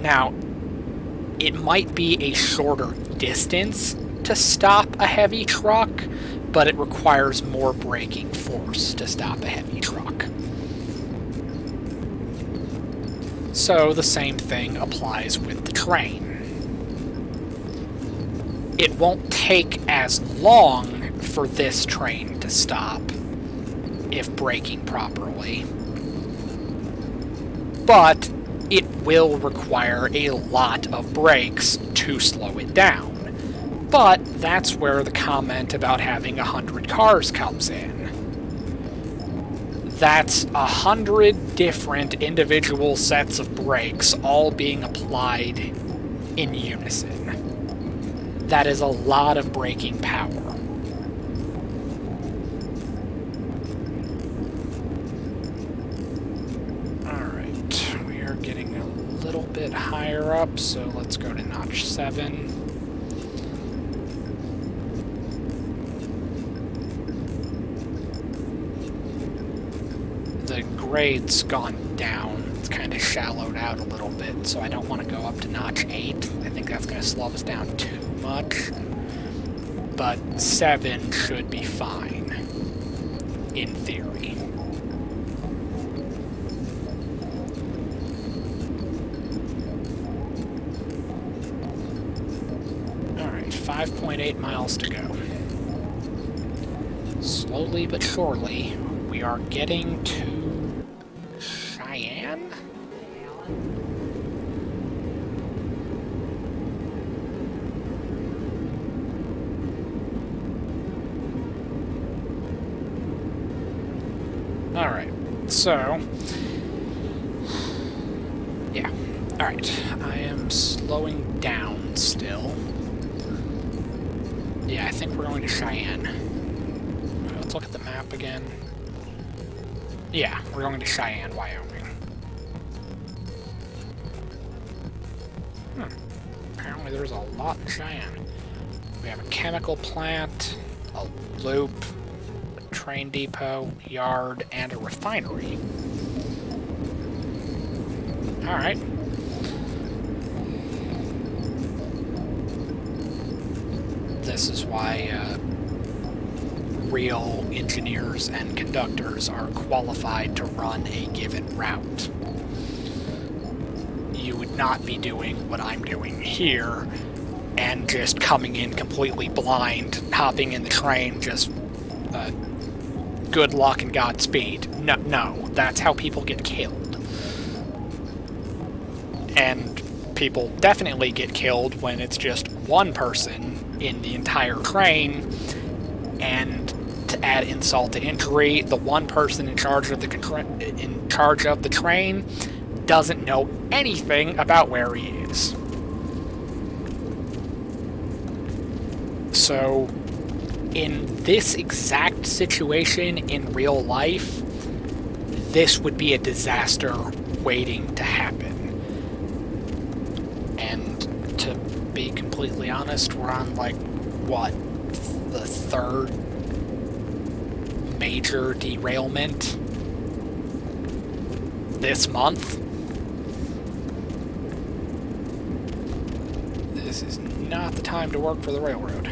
Now, it might be a shorter distance to stop a heavy truck, but it requires more braking force to stop a heavy truck. So the same thing applies with the train. It won't take as long for this train to stop if braking properly, but it will require a lot of brakes to slow it down. But that's where the comment about having 100 cars comes in. That's 100 different individual sets of brakes all being applied in unison. That is a lot of braking power. Alright, we are getting a little bit higher up, so let's go to notch 7. The grade's gone down. It's kind of shallowed out a little bit, so I don't want to go up to notch 8. I think that's going to slow us down too much. But 7 should be fine, in theory. Alright, 5.8 miles to go. Slowly but surely, we are getting to Cheyenne? Alright, so... yeah. Alright, I am slowing down still. Yeah, I think we're going to Cheyenne. Let's look at the map again. Yeah, we're going to Cheyenne, Wyoming. Apparently there's a lot in Cheyenne. We have a chemical plant, a loop, a train depot, yard, and a refinery. Alright. This is why real engineers and conductors are qualified to run a given route. You would not be doing what I'm doing here and just coming in completely blind, hopping in the train, just good luck and Godspeed. No, that's how people get killed. And people definitely get killed when it's just one person in the entire train, and to add insult to injury, the one person in charge of the train doesn't know anything about where he is. So, in this exact situation in real life, this would be a disaster waiting to happen. And to be completely honest, we're on, like, what, the third major derailment this month? This is not the time to work for the railroad.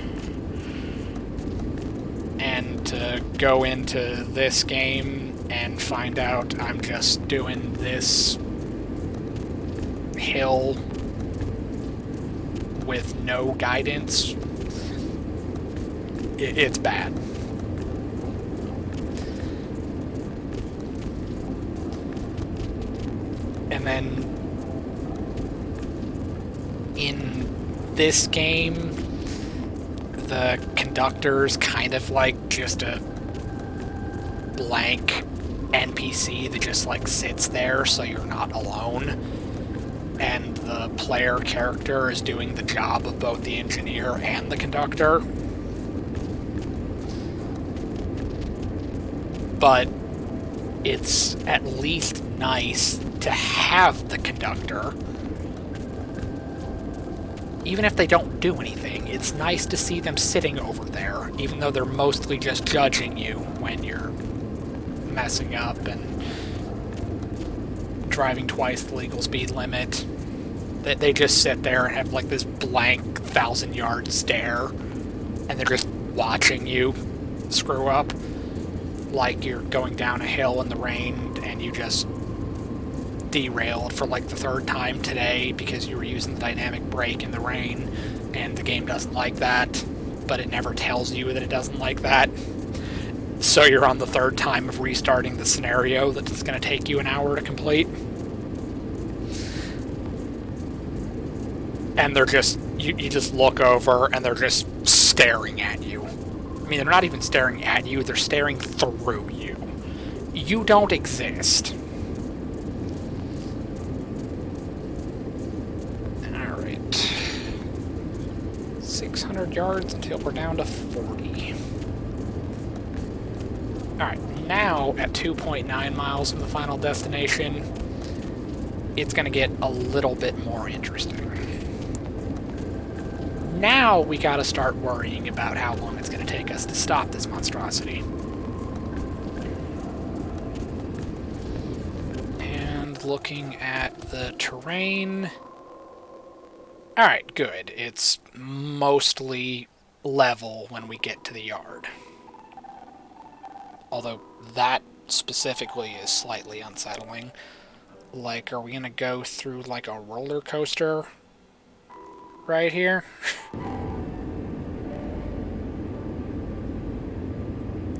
And to go into this game and find out I'm just doing this hill with no guidance, it's bad. And then in this game, the conductor's kind of like just a blank NPC that just like sits there so you're not alone. And the player character is doing the job of both the engineer and the conductor. But it's at least nice to have the conductor. Even if they don't do anything, it's nice to see them sitting over there, even though they're mostly just judging you when you're messing up and driving twice the legal speed limit. They just sit there and have like this blank 1,000-yard stare, and they're just watching you screw up. Like you're going down a hill in the rain and you just derailed for like the 3rd time today because you were using the dynamic brake in the rain, and the game doesn't like that, but it never tells you that it doesn't like that. So you're on the 3rd time of restarting the scenario that's going to take you an hour to complete. And they're just, you just look over and they're just staring at you. I mean, they're not even staring at you, they're staring through you. You don't exist. Alright. 600 yards until we're down to 40. Alright, now at 2.9 miles from the final destination, it's going to get a little bit more interesting. Now we gotta start worrying about how long it's gonna take us to stop this monstrosity. And looking at the terrain... Alright, good. It's mostly level when we get to the yard. Although that specifically is slightly unsettling. Like, are we gonna go through like a roller coaster right here?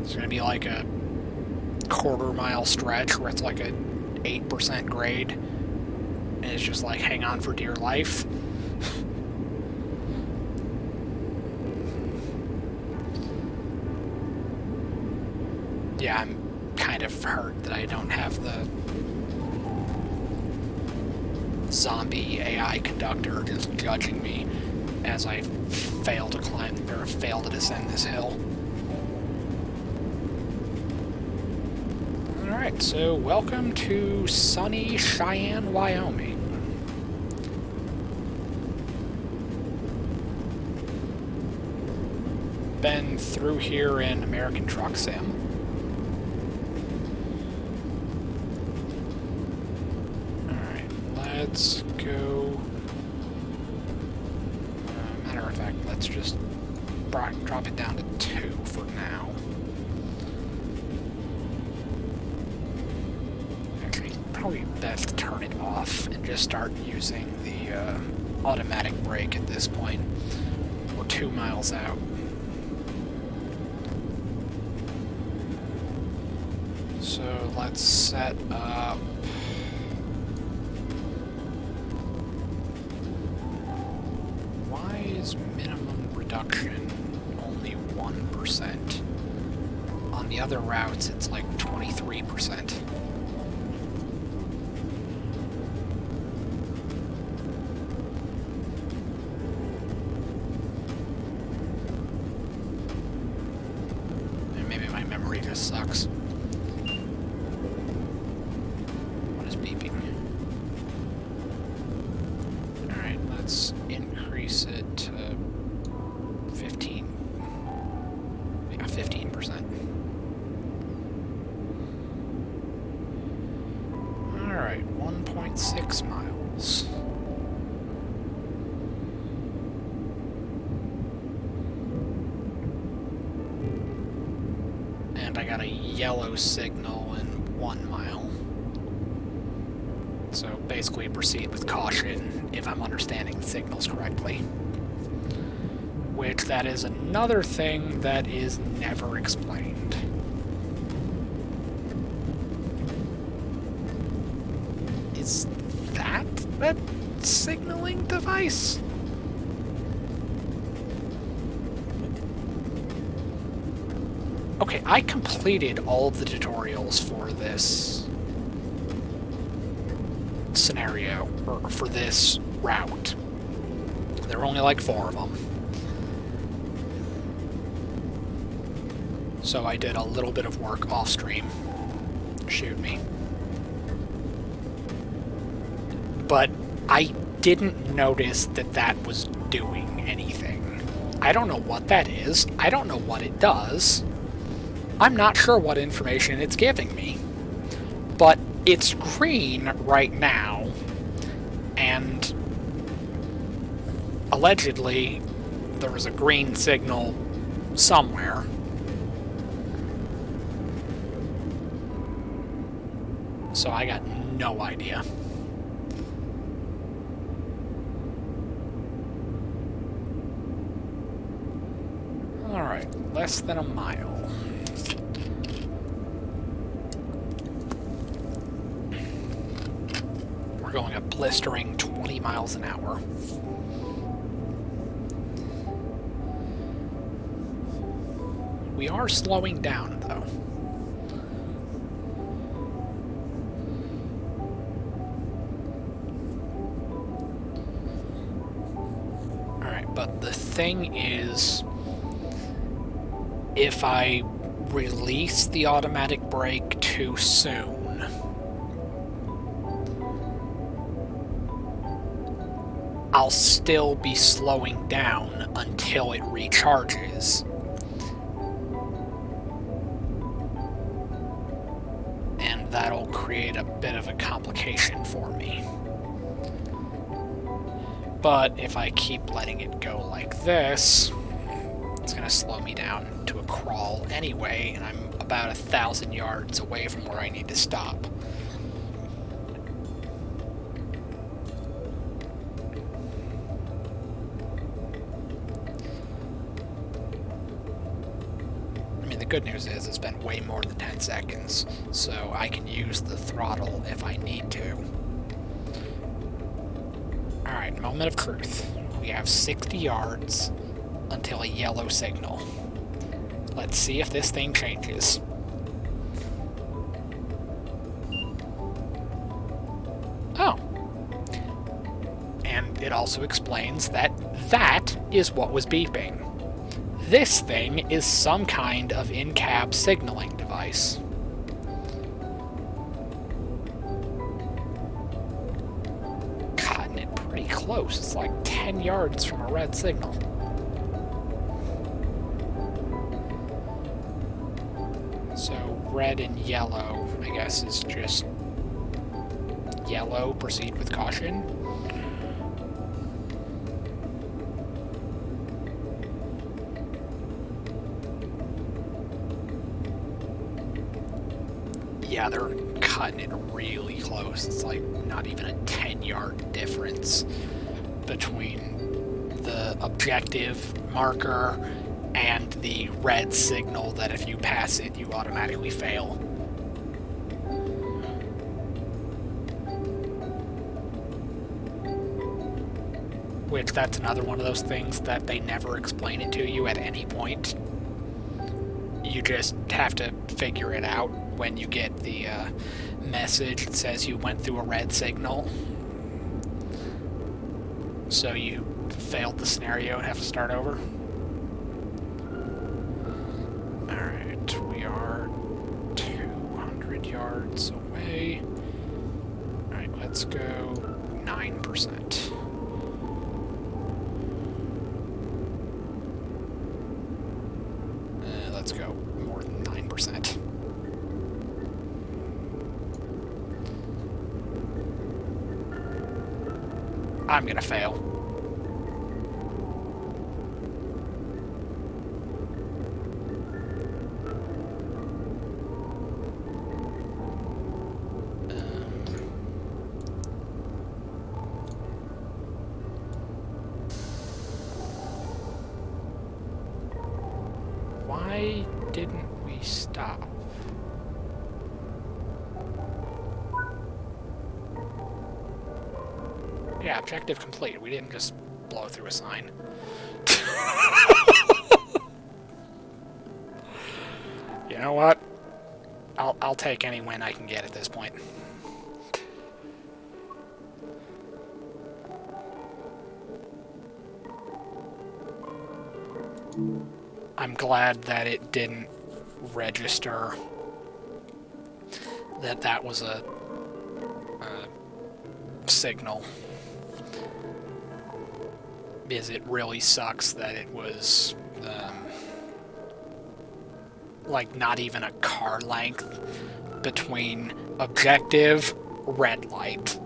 It's gonna be like a quarter-mile stretch where it's like a 8% grade, and it's just like hang on for dear life. Yeah, I'm kind of hurt that I don't have the zombie AI conductor just judging me as I fail to climb, or fail to descend this hill. Alright, so welcome to sunny Cheyenne, Wyoming. Been through here in American Truck Sim. Let's go... matter of fact, let's just drop it down to 2 for now. Actually, probably best to turn it off and just start using the automatic brake at this point. We're 2 miles out. So let's set up... minimum reduction only 1%. On the other routes, it's like 23%. And maybe my memory just sucks. What is beeping? Alright, let's increase it to 15. Yeah, 15%. Alright, 1.6 miles. And I got a yellow signal in 1 mile. So basically proceed with caution, if I'm understanding the signals correctly. Which, that is another thing that is never explained. Is that a signaling device? Okay, I completed all of the tutorials for this scenario, or for this route. There are only like 4 of them. So I did a little bit of work off stream. Shoot me. But I didn't notice that that was doing anything. I don't know what that is. I don't know what it does. I'm not sure what information it's giving me. But it's green right now. And allegedly, there was a green signal somewhere. So I got no idea. Alright, less than a mile. We're going a blistering 20 miles an hour. We are slowing down, though. Alright, but the thing is, if I release the automatic brake too soon, I'll still be slowing down until it recharges. And that'll create a bit of a complication for me. But if I keep letting it go like this, it's going to slow me down to a crawl anyway, and I'm about 1,000 yards away from where I need to stop. I mean, the good news is it's been way more than 10 seconds, so I can use the throttle if I need to. Alright, moment of truth. We have 60 yards until a yellow signal. Let's see if this thing changes. Oh. And it also explains that that is what was beeping. This thing is some kind of in-cab signaling device. Cutting it pretty close. It's like 10 yards from a red signal. So red and yellow, I guess, is just yellow, proceed with caution. Yeah, they're cutting it really close. It's like not even a 10-yard difference between the objective marker and the red signal that if you pass it, you automatically fail. Which, that's another one of those things that they never explain it to you at any point. You just have to figure it out when you get the message that says you went through a red signal. So you failed the scenario and have to start over. Alright, we are 200 yards away. Alright, let's go 9%. Let's go more than 9%. I'm gonna fail. Why didn't we stop? Yeah, objective complete. We didn't just blow through a sign. You know what? I'll take any win I can get at this point. I'm glad that it didn't register that that was a signal. Because it really sucks that it was like not even a car length between objective, red light.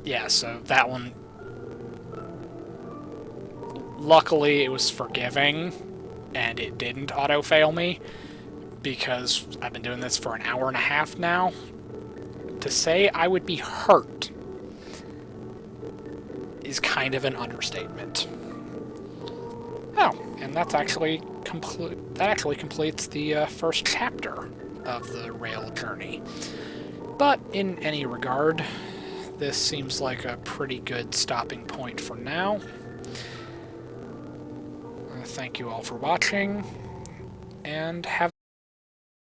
Yeah, so that one, luckily it was forgiving and it didn't auto-fail me, because I've been doing this for an hour and a half now. To say I would be hurt is kind of an understatement. Oh, and that's actually completes the first chapter of the rail journey. But in any regard, this seems like a pretty good stopping point for now. Thank you all for watching, and have